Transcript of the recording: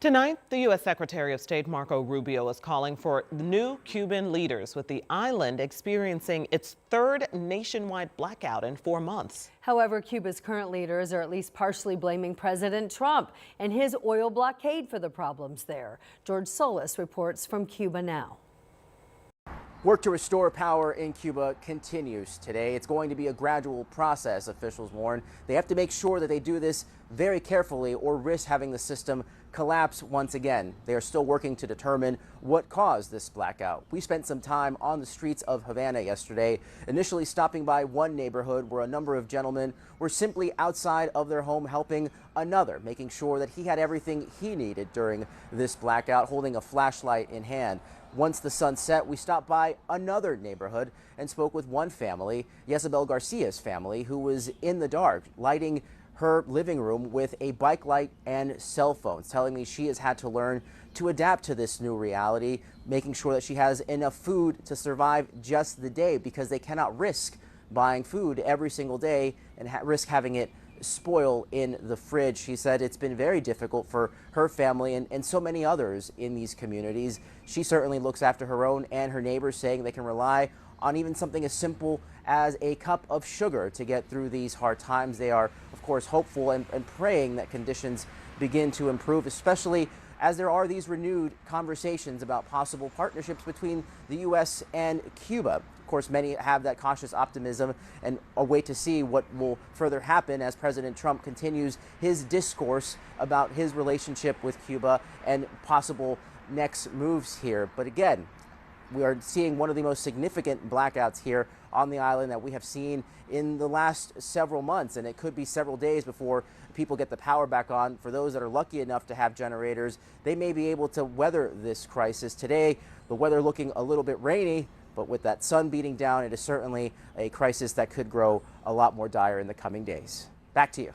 Tonight, the U.S. Secretary of State Marco Rubio is calling for new Cuban leaders, with the island experiencing its third nationwide blackout in 4 months. However, Cuba's current leaders are at least partially blaming President Trump and his oil blockade for the problems there. George Solis reports from Cuba now. Work to restore power in Cuba continues today. It's going to be a gradual process, officials warn. They have to make sure that they do this very carefully or risk having the system collapse once again. They are still working to determine what caused this blackout. We spent some time on the streets of Havana yesterday, initially stopping by one neighborhood where a number of gentlemen were simply outside of their home helping another, making sure that he had everything he needed during this blackout, holding a flashlight in hand. Once the sun set, we stopped by another neighborhood and spoke with one family, Yesabel Garcia's family, who was in the dark, lighting her living room with a bike light and cell phones, telling me she has had to learn to adapt to this new reality, making sure that she has enough food to survive just the day, because they cannot risk buying food every single day and risk having it spoil in the fridge. She said it's been very difficult for her family and so many others in these communities. She certainly looks after her own and her neighbors, saying they can rely on even something as simple as a cup of sugar to get through these hard times. They are, of course, hopeful and praying that conditions begin to improve, especially as there are these renewed conversations about possible partnerships between the U.S. and Cuba. Of course, many have that cautious optimism and wait to see what will further happen as President Trump continues his discourse about his relationship with Cuba and possible next moves here. But again, we are seeing one of the most significant blackouts here on the island that we have seen in the last several months, and it could be several days before people get the power back on. For those that are lucky enough to have generators, they may be able to weather this crisis. Today, the weather looking a little bit rainy, but with that sun beating down, it is certainly a crisis that could grow a lot more dire in the coming days. Back to you.